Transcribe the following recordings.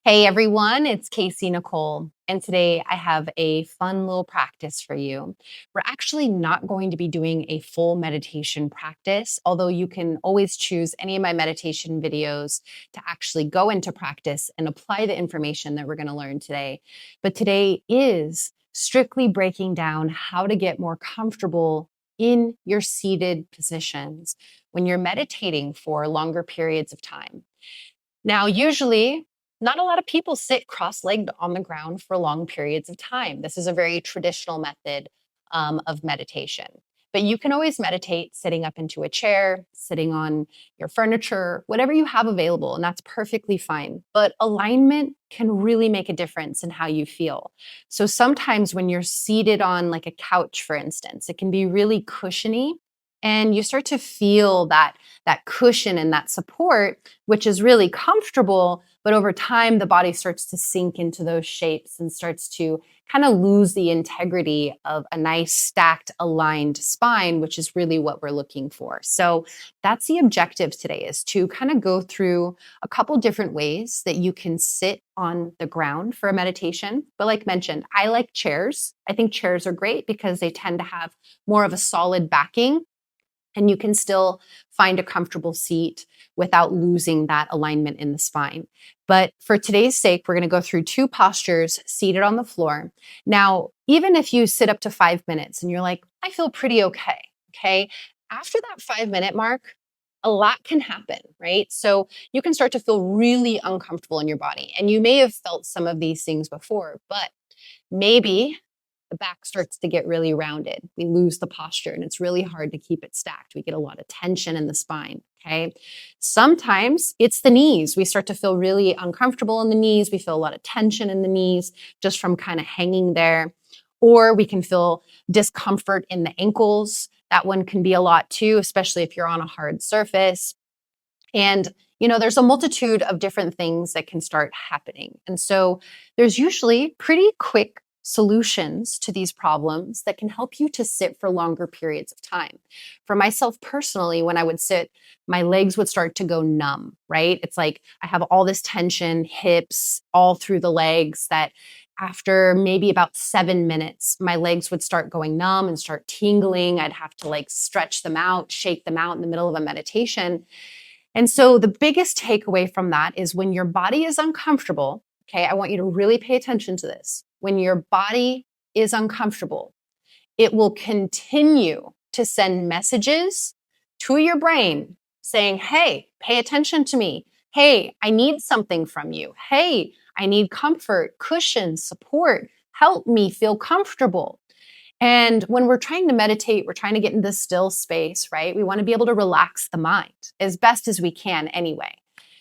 Hey everyone, it's Casey Nicole, and today I have a fun little practice for you. We're actually not going to be doing a full meditation practice, although you can always choose any of my meditation videos to actually go into practice and apply the information that we're going to learn today. But today is strictly breaking down how to get more comfortable in your seated positions when you're meditating for longer periods of time. Now, usually, not a lot of people sit cross legged on the ground for long periods of time. This is a very traditional method of meditation. But you can always meditate sitting up into a chair, sitting on your furniture, whatever you have available, and that's perfectly fine. But alignment can really make a difference in how you feel. So sometimes when you're seated on like a couch, for instance, it can be really cushiony and you start to feel that cushion and that support, which is really comfortable. But over time, the body starts to sink into those shapes and starts to kind of lose the integrity of a nice stacked aligned spine, which is really what we're looking for. So that's the objective today, is to kind of go through a couple different ways that you can sit on the ground for a meditation. But like mentioned, I like chairs. I think chairs are great because they tend to have more of a solid backing and you can still find a comfortable seat without losing that alignment in the spine. But for today's sake, we're going to go through two postures seated on the floor. Now, even if you sit up to 5 minutes and you're like, I feel pretty okay, after that 5 minute mark, a lot can happen, right? So you can start to feel really uncomfortable in your body. And you may have felt some of these things before, but maybe the back starts to get really rounded. We lose the posture and it's really hard to keep it stacked. We get a lot of tension in the spine. Okay. Sometimes it's the knees. We start to feel really uncomfortable in the knees. We feel a lot of tension in the knees just from kind of hanging there. Or we can feel discomfort in the ankles. That one can be a lot too, especially if you're on a hard surface. And there's a multitude of different things that can start happening. And so there's usually pretty quick solutions to these problems that can help you to sit for longer periods of time. For myself personally, when I would sit, my legs would start to go numb, right? It's like I have all this tension, hips, all through the legs, that after maybe about 7 minutes, my legs would start going numb and start tingling. I'd have to like stretch them out, shake them out in the middle of a meditation. And so the biggest takeaway from that is when your body is uncomfortable, okay, I want you to really pay attention to this. When your body is uncomfortable, it will continue to send messages to your brain saying, hey, pay attention to me. Hey, I need something from you. Hey, I need comfort, cushion, support. Help me feel comfortable. And when we're trying to meditate, we're trying to get in this still space, right? We want to be able to relax the mind as best as we can anyway.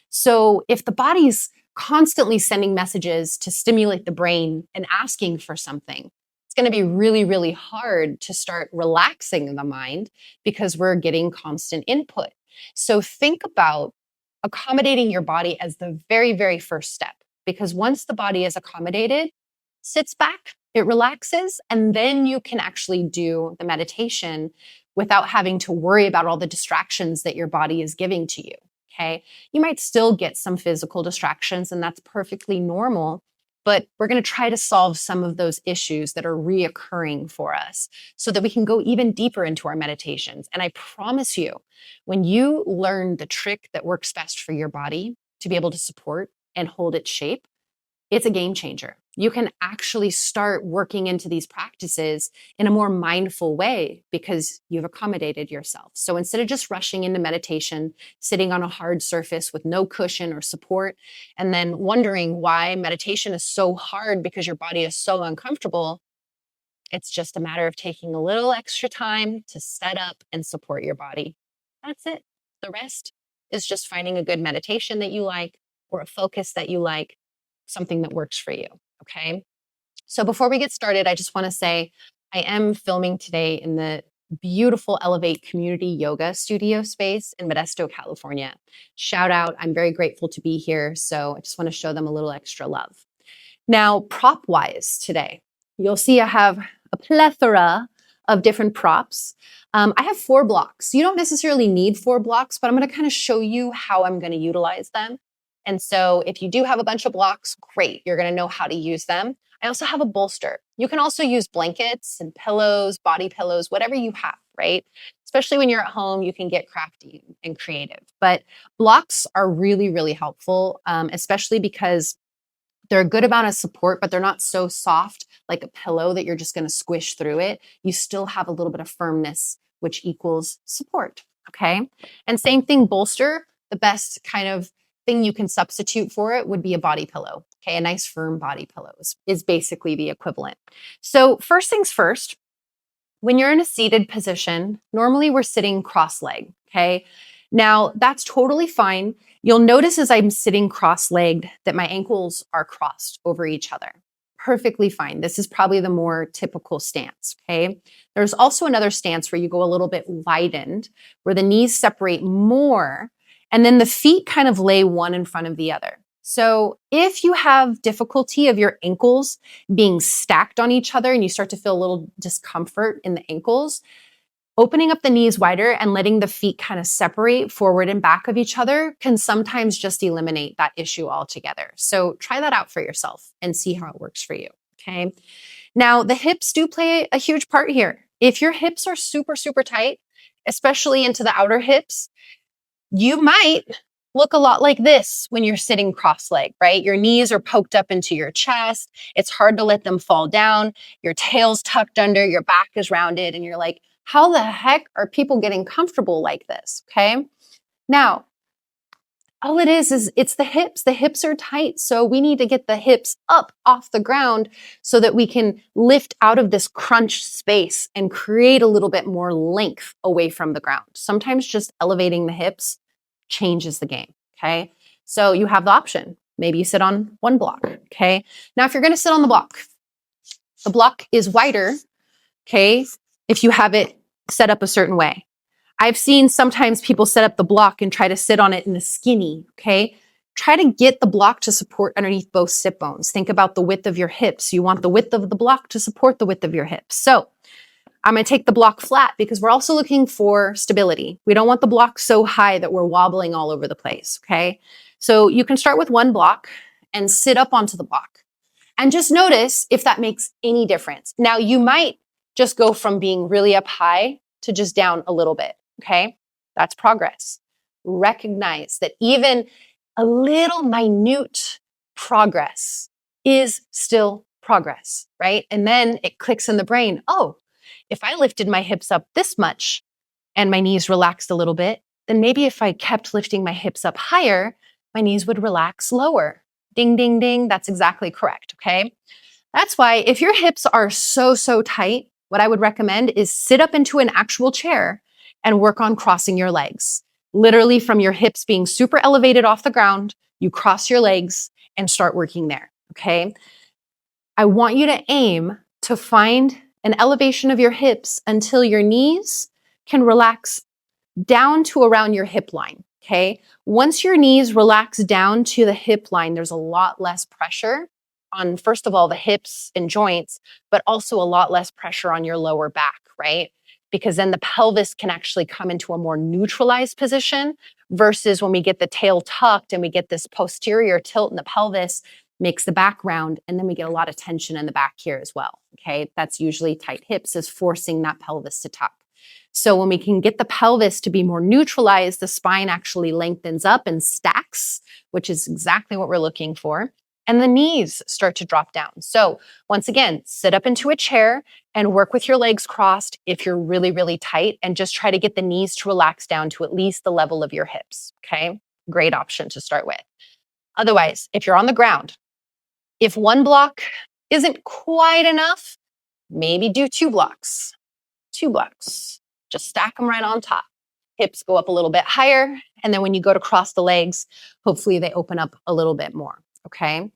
So if the body's constantly sending messages to stimulate the brain and asking for something, it's going to be really, really hard to start relaxing the mind because we're getting constant input. So think about accommodating your body as the very, very first step, because once the body is accommodated, sits back, it relaxes, and then you can actually do the meditation without having to worry about all the distractions that your body is giving to you. Okay. You might still get some physical distractions, and that's perfectly normal, but we're going to try to solve some of those issues that are reoccurring for us so that we can go even deeper into our meditations. And I promise you, when you learn the trick that works best for your body to be able to support and hold its shape, it's a game changer. You can actually start working into these practices in a more mindful way because you've accommodated yourself. So instead of just rushing into meditation, sitting on a hard surface with no cushion or support, and then wondering why meditation is so hard because your body is so uncomfortable, it's just a matter of taking a little extra time to set up and support your body. That's it. The rest is just finding a good meditation that you like or a focus that you like, something that works for you. Okay. So before we get started, I just want to say I am filming today in the beautiful Elevate Community Yoga Studio space in Modesto, California. Shout out. I'm very grateful to be here. So I just want to show them a little extra love. Now, prop wise today, you'll see I have a plethora of different props. I have 4 blocks. You don't necessarily need 4 blocks, but I'm going to kind of show you how I'm going to utilize them. And so if you do have a bunch of blocks, great, you're gonna know how to use them. I also have a bolster. You can also use blankets and pillows, body pillows, whatever you have, right? Especially when you're at home, you can get crafty and creative. But blocks are really, really helpful, especially because they're a good amount of support, but they're not so soft like a pillow that you're just going to squish through it. You still have a little bit of firmness, which equals support. Okay. And same thing, bolster. The best kind of thing you can substitute for it would be a body pillow. Okay. A nice firm body pillow is basically the equivalent. So, first things first, when you're in a seated position, normally we're sitting cross-legged, okay? Now, that's totally fine. You'll notice as I'm sitting cross-legged that my ankles are crossed over each other. Perfectly fine. This is probably the more typical stance, okay? There's also another stance where you go a little bit widened, where the knees separate more, and then the feet kind of lay one in front of the other. So if you have difficulty of your ankles being stacked on each other and you start to feel a little discomfort in the ankles, opening up the knees wider and letting the feet kind of separate forward and back of each other can sometimes just eliminate that issue altogether. So try that out for yourself and see how it works for you, okay? Now, the hips do play a huge part here. If your hips are super, super tight, especially into the outer hips, you might look a lot like this when you're sitting cross-legged, right? Your knees are poked up into your chest. It's hard to let them fall down. Your tail's tucked under, your back is rounded, and you're like, how the heck are people getting comfortable like this? Okay. Now, all it is it's the hips. The hips are tight. So we need to get the hips up off the ground so that we can lift out of this crunch space and create a little bit more length away from the ground. Sometimes just elevating the hips changes the game. Okay. So you have the option. Maybe you sit on one block. Okay. Now, if you're going to sit on the block is wider. Okay. If you have it set up a certain way. I've seen sometimes people set up the block and try to sit on it in the skinny, okay? Try to get the block to support underneath both sit bones. Think about the width of your hips. You want the width of the block to support the width of your hips. So I'm gonna take the block flat because we're also looking for stability. We don't want the block so high that we're wobbling all over the place, okay? So you can start with one block and sit up onto the block. And just notice if that makes any difference. Now, you might just go from being really up high to just down a little bit. Okay, that's progress. Recognize that even a little minute progress is still progress, right? And then it clicks in the brain, oh, if I lifted my hips up this much and my knees relaxed a little bit, then maybe if I kept lifting my hips up higher, my knees would relax lower. Ding, ding, ding. That's exactly correct, okay? That's why if your hips are so, so tight, what I would recommend is sit up into an actual chair and work on crossing your legs. Literally from your hips being super elevated off the ground, you cross your legs and start working there, okay? I want you to aim to find an elevation of your hips until your knees can relax down to around your hip line, okay? Once your knees relax down to the hip line, there's a lot less pressure on, first of all, the hips and joints, but also a lot less pressure on your lower back, right? Because then the pelvis can actually come into a more neutralized position versus when we get the tail tucked and we get this posterior tilt in the pelvis, makes the back round, and then we get a lot of tension in the back here as well, okay? That's usually tight hips is forcing that pelvis to tuck. So when we can get the pelvis to be more neutralized, the spine actually lengthens up and stacks, which is exactly what we're looking for. And the knees start to drop down. So once again, sit up into a chair and work with your legs crossed if you're really, really tight, and just try to get the knees to relax down to at least the level of your hips, okay? Great option to start with. Otherwise, if you're on the ground, if one block isn't quite enough, maybe do 2 blocks. 2 blocks. Just stack them right on top. Hips go up a little bit higher, and then when you go to cross the legs, hopefully they open up a little bit more. Okay.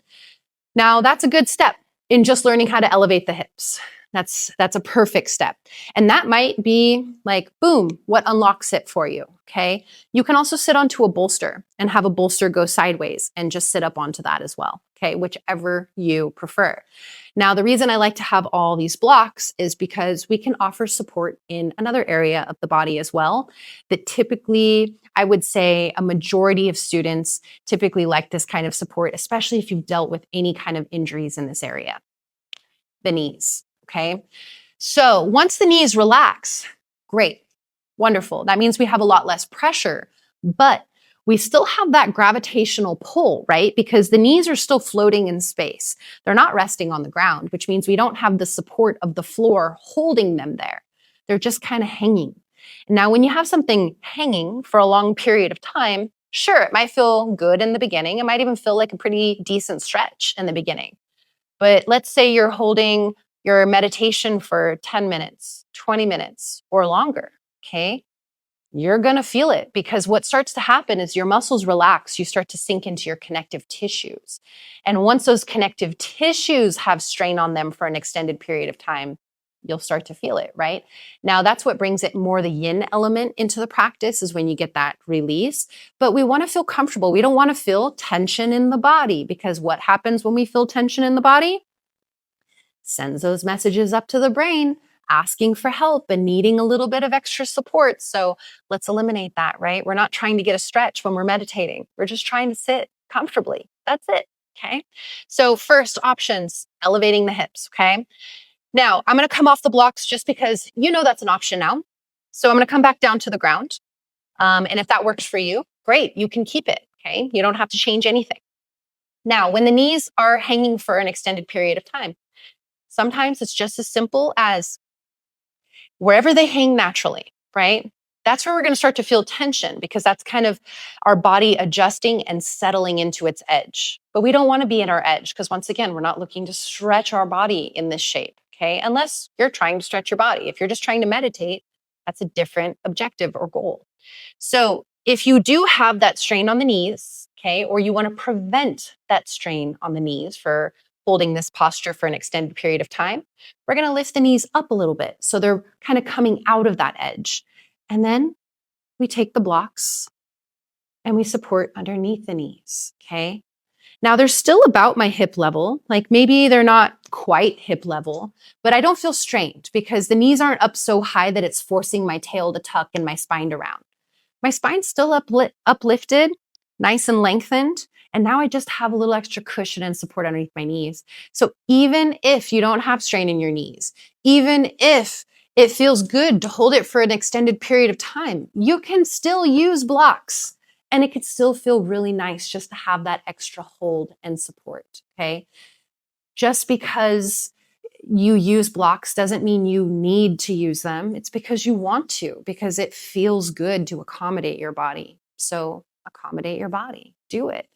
Now that's a good step in just learning how to elevate the hips. That's a perfect step. And that might be like, boom, what unlocks it for you, okay? You can also sit onto a bolster and have a bolster go sideways and just sit up onto that as well, okay? Whichever you prefer. Now, the reason I like to have all these blocks is because we can offer support in another area of the body as well that typically, I would say a majority of students typically like this kind of support, especially if you've dealt with any kind of injuries in this area, the knees. Okay. So once the knees relax, great, wonderful. That means we have a lot less pressure, but we still have that gravitational pull, right? Because the knees are still floating in space. They're not resting on the ground, which means we don't have the support of the floor holding them there. They're just kind of hanging. Now, when you have something hanging for a long period of time, sure, it might feel good in the beginning. It might even feel like a pretty decent stretch in the beginning. But let's say you're holding your meditation for 10 minutes, 20 minutes, or longer, okay? You're gonna feel it because what starts to happen is your muscles relax, you start to sink into your connective tissues. And once those connective tissues have strain on them for an extended period of time, you'll start to feel it, right? Now, that's what brings it more the yin element into the practice is when you get that release. But we wanna feel comfortable. We don't wanna feel tension in the body because what happens when we feel tension in the body? Sends those messages up to the brain asking for help and needing a little bit of extra support. So let's eliminate that, right? We're not trying to get a stretch when we're meditating. We're just trying to sit comfortably. That's it. Okay. So first options, elevating the hips. Okay. Now I'm going to come off the blocks just because you know that's an option now. So I'm going to come back down to the ground. And if that works for you, great. You can keep it. Okay. You don't have to change anything. Now, when the knees are hanging for an extended period of time, sometimes it's just as simple as wherever they hang naturally, right? That's where we're going to start to feel tension because that's kind of our body adjusting and settling into its edge. But we don't want to be at our edge because once again, we're not looking to stretch our body in this shape, okay? Unless you're trying to stretch your body. If you're just trying to meditate, that's a different objective or goal. So if you do have that strain on the knees, okay, or you want to prevent that strain on the knees for holding this posture for an extended period of time, we're going to lift the knees up a little bit. So they're kind of coming out of that edge. And then we take the blocks and we support underneath the knees, okay? Now they're still about my hip level, like maybe they're not quite hip level, but I don't feel strained because the knees aren't up so high that it's forcing my tail to tuck and my spine to round. My spine's still uplifted, nice and lengthened. And now I just have a little extra cushion and support underneath my knees. So even if you don't have strain in your knees, even if it feels good to hold it for an extended period of time, you can still use blocks and it could still feel really nice just to have that extra hold and support, okay? Just because you use blocks doesn't mean you need to use them. It's because you want to, because it feels good to accommodate your body. So accommodate your body, do it.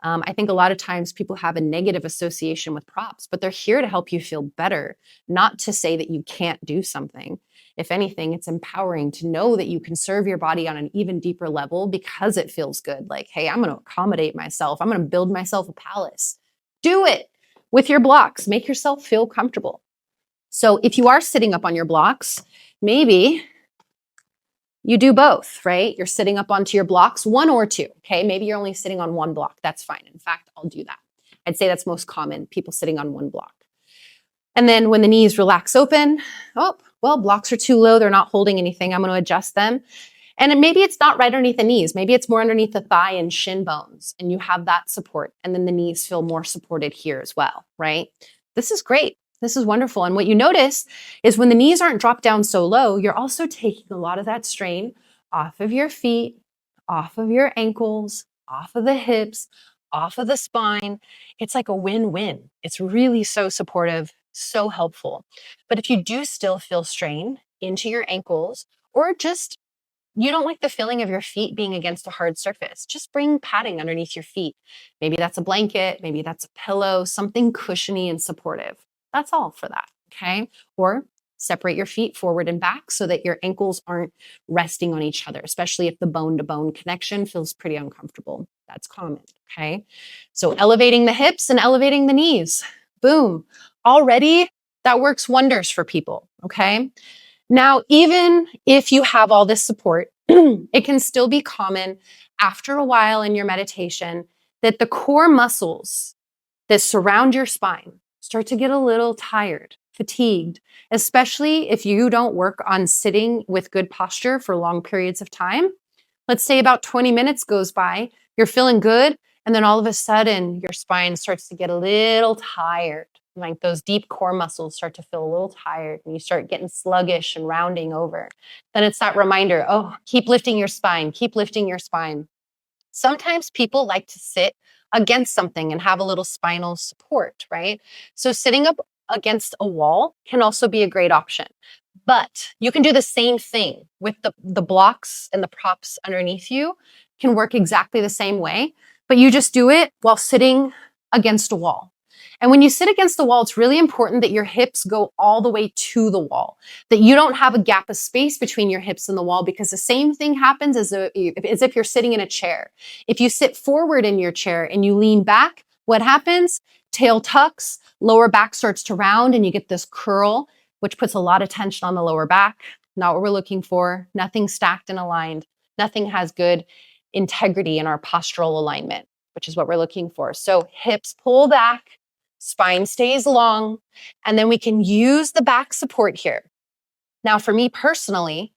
I think a lot of times people have a negative association with props, but they're here to help you feel better, not to say that you can't do something. If anything, it's empowering to know that you can serve your body on an even deeper level because it feels good. Like, hey, I'm going to accommodate myself. I'm going to build myself a palace. Do it with your blocks. Make yourself feel comfortable. So if you are sitting up on your blocks, maybe you do both, right? You're sitting up onto your blocks, one or two, okay? Maybe you're only sitting on one block. That's fine. In fact, I'll do that. I'd say that's most common, people sitting on one block. And then when the knees relax open, oh, well, blocks are too low. They're not holding anything. I'm going to adjust them. And maybe it's not right underneath the knees. Maybe it's more underneath the thigh and shin bones, and you have that support. And then the knees feel more supported here as well, right? This is great. This is wonderful. And what you notice is when the knees aren't dropped down so low, you're also taking a lot of that strain off of your feet, off of your ankles, off of the hips, off of the spine. It's like a win-win. It's really so supportive, so helpful. But if you do still feel strain into your ankles, or just you don't like the feeling of your feet being against a hard surface, just bring padding underneath your feet. Maybe that's a blanket, maybe that's a pillow, something cushiony and supportive. That's all for that, okay? Or separate your feet forward and back so that your ankles aren't resting on each other, especially if the bone-to-bone connection feels pretty uncomfortable. That's common, okay? So elevating the hips and elevating the knees. Boom. Already, That works wonders for people, okay? Now, even if you have all this support, it can still be common after a while in your meditation that the core muscles that surround your spine start to get a little tired, fatigued, especially if you don't work on sitting with good posture for long periods of time. Let's say about 20 minutes goes by, you're feeling good, and then all of a sudden your spine starts to get a little tired. Like those deep core muscles start to feel a little tired and you start getting sluggish and rounding over. Then it's that reminder, oh, keep lifting your spine, keep lifting your spine. Sometimes people like to sit against something and have a little spinal support, right? So sitting up against a wall can also be a great option. But you can do the same thing with the blocks and the props underneath you can work exactly the same way, but you just do it while sitting against a wall. And when you sit against the wall, it's really important that your hips go all the way to the wall, that you don't have a gap of space between your hips and the wall, because the same thing happens as if you're sitting in a chair. If you sit forward in your chair and you lean back, what happens? Tail tucks, lower back starts to round, and you get this curl, which puts a lot of tension on the lower back. Not what we're looking for. Nothing stacked and aligned. Nothing has good integrity in our postural alignment, which is what we're looking for. So hips pull back, spine stays long, and then we can use the back support here. Now, for me personally,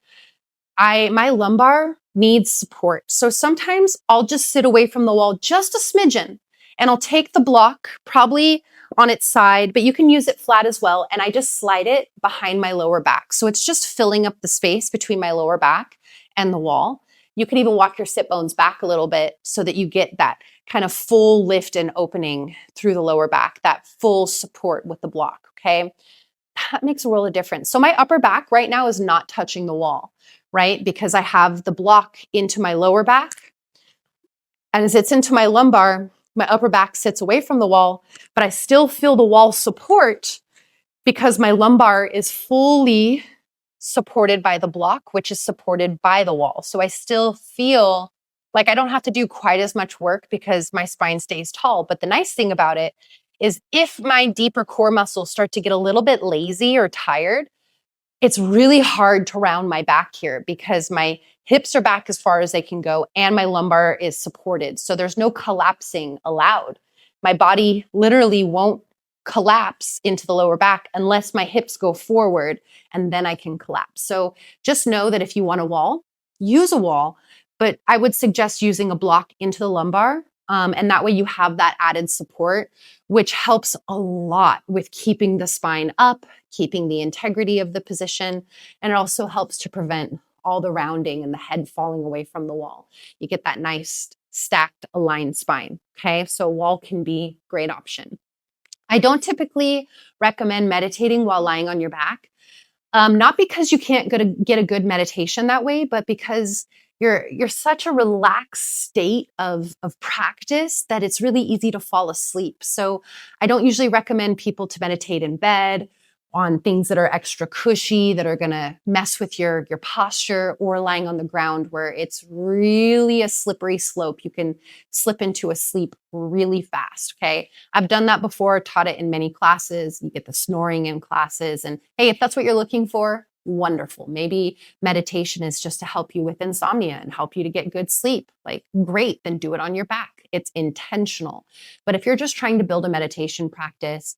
my lumbar needs support. So sometimes I'll just sit away from the wall just a smidgen, and I'll take the block probably on its side, but you can use it flat as well. And I just slide it behind my lower back. So it's just filling up the space between my lower back and the wall. You can even walk your sit bones back a little bit so that you get that kind of full lift and opening through the lower back, that full support with the block, okay? That makes a world of difference. So my upper back right now is not touching the wall, right? Because I have the block into my lower back. And as it's into my lumbar, my upper back sits away from the wall, but I still feel the wall support because my lumbar is fully supported by the block, which is supported by the wall. So I still feel like I don't have to do quite as much work because my spine stays tall. But the nice thing about it is if my deeper core muscles start to get a little bit lazy or tired, it's really hard to round my back here because my hips are back as far as they can go and my lumbar is supported. So there's no collapsing allowed. My body literally won't collapse into the lower back unless my hips go forward, and then I can collapse. So just know that if you want a wall, use a wall, but I would suggest using a block into the lumbar. And that way you have that added support, which helps a lot with keeping the spine up, keeping the integrity of the position, and it also helps to prevent all the rounding and the head falling away from the wall. You get that nice stacked aligned spine, okay? So a wall can be a great option. I don't typically recommend meditating while lying on your back. Not because you can't get a good meditation that way, but because you're such a relaxed state of practice that it's really easy to fall asleep. So I don't usually recommend people to meditate in bed on things that are extra cushy, that are gonna mess with your posture, or lying on the ground where it's really a slippery slope. You can slip into a sleep really fast, okay? I've done that before, taught it in many classes. You get the snoring in classes. And hey, if that's what you're looking for, wonderful. Maybe meditation is just to help you with insomnia and help you to get good sleep. Like, great, then do it on your back. It's intentional. But if you're just trying to build a meditation practice,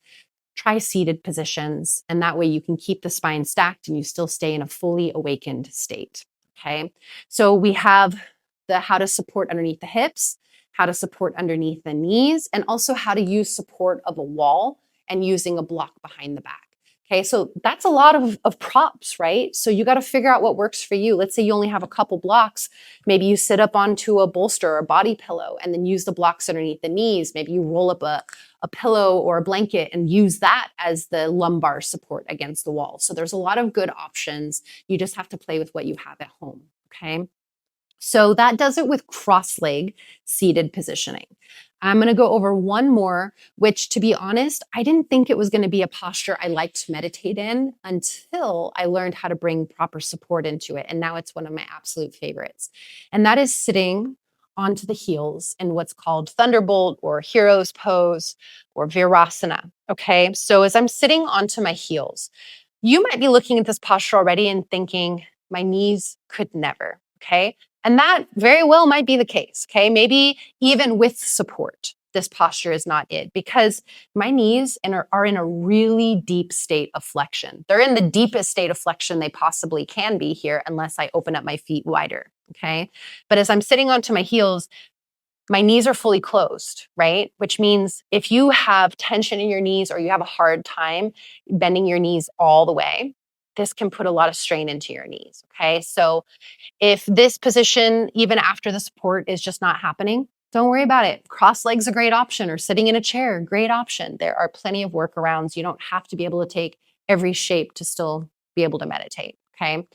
try seated positions, and that way you can keep the spine stacked and you still stay in a fully awakened state, okay? So we have the how to support underneath the hips, how to support underneath the knees, and also how to use support of a wall and using a block behind the back. Okay, so that's a lot of props, right? So you got to figure out what works for you. Let's say you only have a couple blocks. Maybe you sit up onto a bolster or a body pillow and then use the blocks underneath the knees. Maybe you roll up a pillow or a blanket and use that as the lumbar support against the wall. So there's a lot of good options. You just have to play with what you have at home, okay? So that does it with cross-leg seated positioning. I'm going to go over one more, which, to be honest, I didn't think it was going to be a posture I liked to meditate in until I learned how to bring proper support into it. And now it's one of my absolute favorites. And that is sitting onto the heels in what's called thunderbolt or hero's pose or virasana. Okay, so as I'm sitting onto my heels, you might be looking at this posture already and thinking, my knees could never. Okay, and that very well might be the case. Okay, maybe even with support, this posture is not it because my knees are in a really deep state of flexion. They're in the deepest state of flexion they possibly can be here unless I open up my feet wider. Okay, but as I'm sitting onto my heels, my knees are fully closed, right? Which means if you have tension in your knees or you have a hard time bending your knees all the way, this can put a lot of strain into your knees. Okay, so if this position, even after the support, is just not happening, don't worry about it. Cross legs a great option, or sitting in a chair, great option. There are plenty of workarounds. You don't have to be able to take every shape to still be able to meditate. Okay,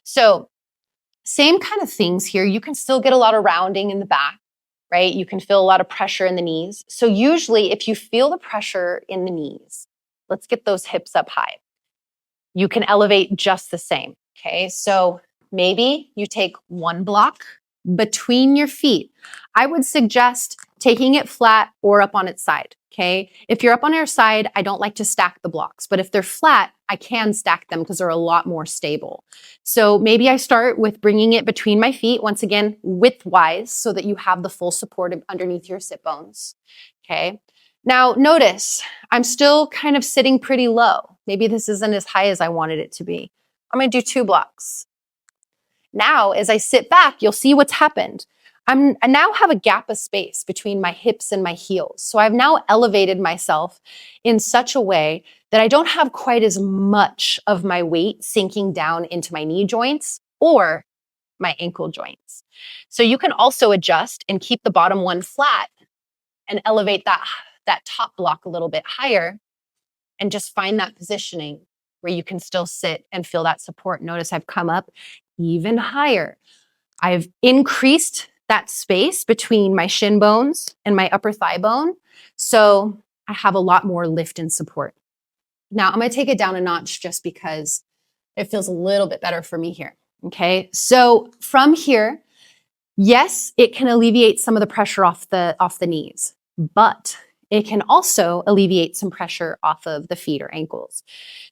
so same kind of things here. You can still get a lot of rounding in the back, right? You can feel a lot of pressure in the knees. So usually if you feel the pressure in the knees, let's get those hips up high. You can elevate just the same. Okay, so maybe you take one block between your feet. I would suggest taking it flat or up on its side. Okay, if you're up on your side, I don't like to stack the blocks, but if they're flat, I can stack them because they're a lot more stable. So maybe I start with bringing it between my feet, once again, width-wise, so that you have the full support underneath your sit bones. Okay, now notice I'm still kind of sitting pretty low. Maybe this isn't as high as I wanted it to be. I'm going to do 2 blocks. Now, as I sit back, you'll see what's happened. I now have a gap of space between my hips and my heels. So I've now elevated myself in such a way that I don't have quite as much of my weight sinking down into my knee joints or my ankle joints. So you can also adjust and keep the bottom one flat and elevate that top block a little bit higher and just find that positioning where you can still sit and feel that support. Notice I've come up even higher. I've increased that space between my shin bones and my upper thigh bone. So I have a lot more lift and support. Now I'm going to take it down a notch just because it feels a little bit better for me here. Okay. So from here, yes, it can alleviate some of the pressure off the knees, but it can also alleviate some pressure off of the feet or ankles.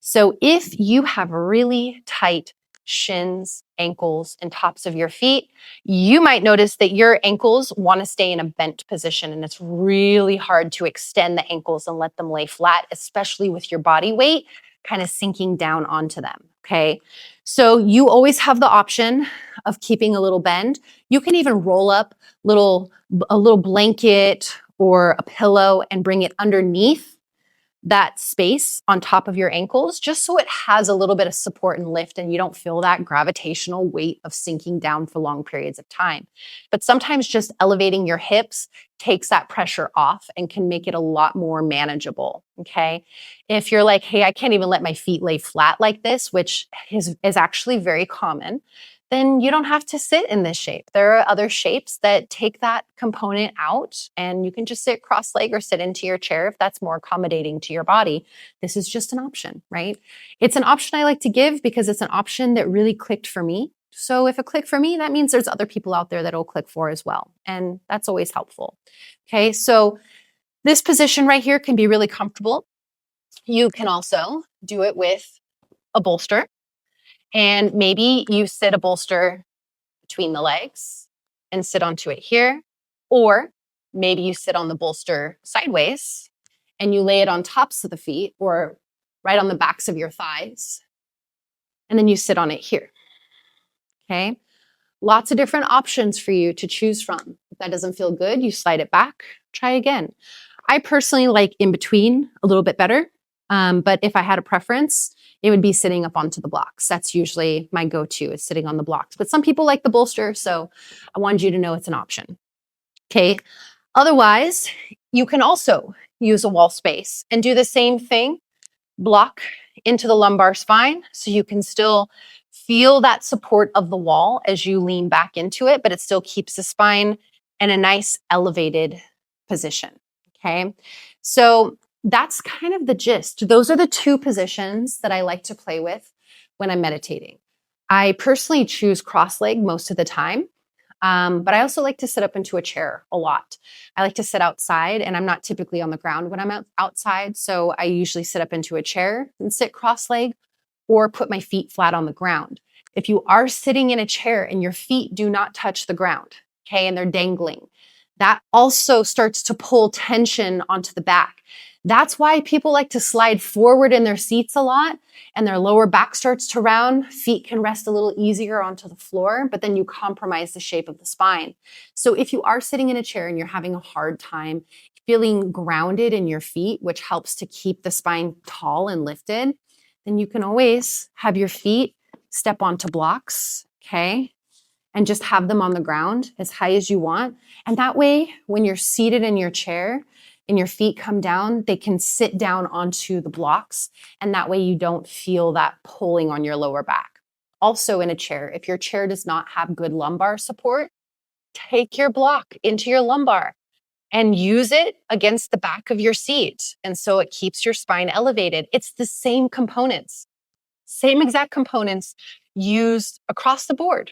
So if you have really tight shins, ankles, and tops of your feet, you might notice that your ankles want to stay in a bent position, and it's really hard to extend the ankles and let them lay flat, especially with your body weight kind of sinking down onto them. Okay, so you always have the option of keeping a little bend. You can even roll up a little blanket or a pillow and bring it underneath that space on top of your ankles, just so it has a little bit of support and lift and you don't feel that gravitational weight of sinking down for long periods of time. But sometimes just elevating your hips takes that pressure off and can make it a lot more manageable. Okay. If you're like, hey, I can't even let my feet lay flat like this, which is actually very common, then you don't have to sit in this shape. There are other shapes that take that component out and you can just sit cross-legged or sit into your chair if that's more accommodating to your body. This is just an option, right? It's an option I like to give because it's an option that really clicked for me. So if it clicked for me, that means there's other people out there that it'll click for as well. And that's always helpful. Okay, so this position right here can be really comfortable. You can also do it with a bolster. And maybe you sit a bolster between the legs and sit onto it here. Or maybe you sit on the bolster sideways and you lay it on tops of the feet or right on the backs of your thighs. And then you sit on it here. Okay. Lots of different options for you to choose from. If that doesn't feel good, you slide it back, try again. I personally like in between a little bit better. But if I had a preference, it would be sitting up onto the blocks. That's usually my go-to, is sitting on the blocks. But some people like the bolster, so I wanted you to know it's an option. Okay. Otherwise, you can also use a wall space and do the same thing. Block into the lumbar spine so you can still feel that support of the wall as you lean back into it, but it still keeps the spine in a nice elevated position. Okay. So that's kind of the gist. Those are the 2 positions that I like to play with when I'm meditating. I personally choose cross-legged most of the time. But I also like to sit up into a chair a lot. I like to sit outside, and I'm not typically on the ground when I'm outside. So I usually sit up into a chair and sit cross-legged or put my feet flat on the ground. If you are sitting in a chair and your feet do not touch the ground, okay, and they're dangling, that also starts to pull tension onto the back. That's why people like to slide forward in their seats a lot and their lower back starts to round. Feet can rest a little easier onto the floor, but then you compromise the shape of the spine. So if you are sitting in a chair and you're having a hard time feeling grounded in your feet, which helps to keep the spine tall and lifted, then you can always have your feet step onto blocks, okay? And just have them on the ground as high as you want. And that way, when you're seated in your chair and your feet come down, they can sit down onto the blocks. And that way you don't feel that pulling on your lower back. Also in a chair, if your chair does not have good lumbar support, take your block into your lumbar and use it against the back of your seat. And so it keeps your spine elevated. It's the same exact components used across the board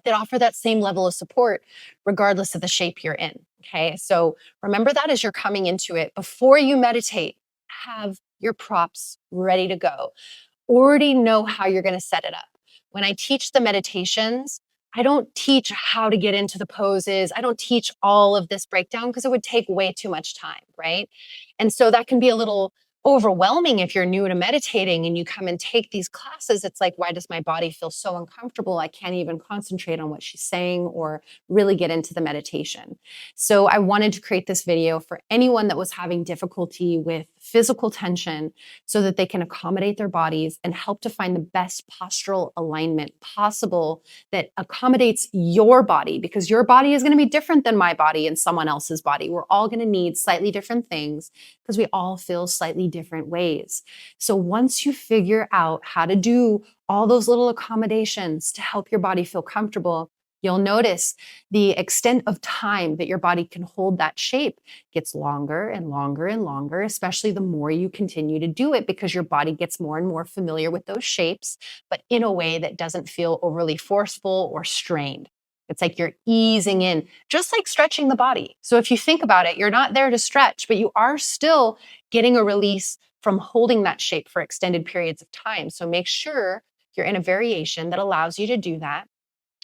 that offer that same level of support regardless of the shape you're in. Okay. So remember that as you're coming into it, before you meditate, have your props ready to go. Already know how you're going to set it up. When I teach the meditations, I don't teach how to get into the poses. I don't teach all of this breakdown because it would take way too much time, right? And so that can be a little overwhelming if you're new to meditating and you come and take these classes. It's like, why does my body feel so uncomfortable? I can't even concentrate on what she's saying or really get into the meditation. So I wanted to create this video for anyone that was having difficulty with physical tension so that they can accommodate their bodies and help to find the best postural alignment possible that accommodates your body, because your body is going to be different than my body and someone else's body. We're all going to need slightly different things because we all feel slightly different ways. So once you figure out how to do all those little accommodations to help your body feel comfortable, you'll notice the extent of time that your body can hold that shape gets longer and longer and longer, especially the more you continue to do it, because your body gets more and more familiar with those shapes, but in a way that doesn't feel overly forceful or strained. It's like you're easing in, just like stretching the body. So if you think about it, you're not there to stretch, but you are still getting a release from holding that shape for extended periods of time. So make sure you're in a variation that allows you to do that.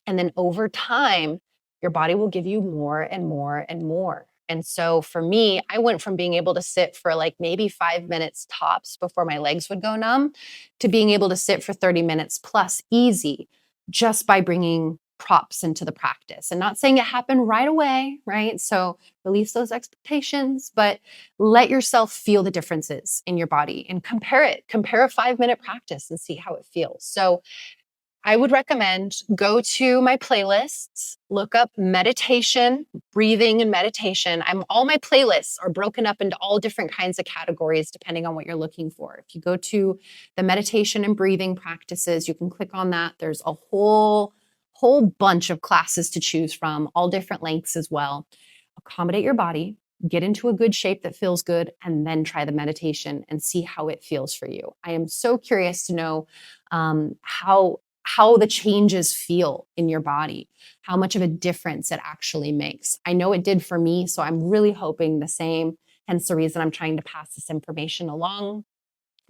And then over time, your body will give you more and more and more. And so for me, I went from being able to sit for like maybe 5 minutes tops before my legs would go numb to being able to sit for 30 minutes plus easy just by bringing props into the practice. And not saying it happened right away, right? So release those expectations, but let yourself feel the differences in your body and compare it. Compare a 5-minute practice and see how it feels. So I would recommend go to my playlists, look up meditation, breathing and meditation. All my playlists are broken up into all different kinds of categories depending on what you're looking for. If you go to the meditation and breathing practices, you can click on that. There's a whole bunch of classes to choose from, all different lengths as well. Accommodate your body, get into a good shape that feels good, and then try the meditation and see how it feels for you. I am so curious to know how the changes feel in your body, how much of a difference it actually makes. I know it did for me, so I'm really hoping the same. Hence the reason I'm trying to pass this information along.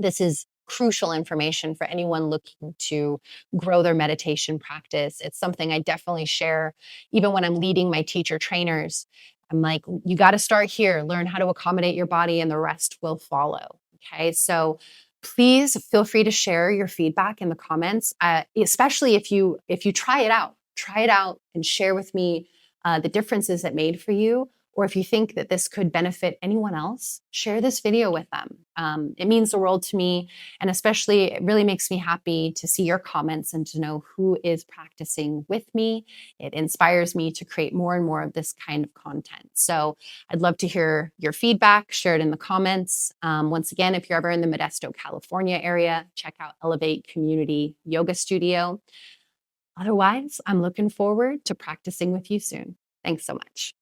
This is crucial information for anyone looking to grow their meditation practice. It's something I definitely share even when I'm leading my teacher trainers. I'm like, you got to start here, learn how to accommodate your body, and the rest will follow. Okay. So please feel free to share your feedback in the comments, especially if you try it out. Try it out and share with me the differences it made for you. Or if you think that this could benefit anyone else, share this video with them. It means the world to me. And especially, it really makes me happy to see your comments and to know who is practicing with me. It inspires me to create more and more of this kind of content. So I'd love to hear your feedback, share it in the comments. Once again, if you're ever in the Modesto, California area, check out Elevate Community Yoga Studio. Otherwise, I'm looking forward to practicing with you soon. Thanks so much.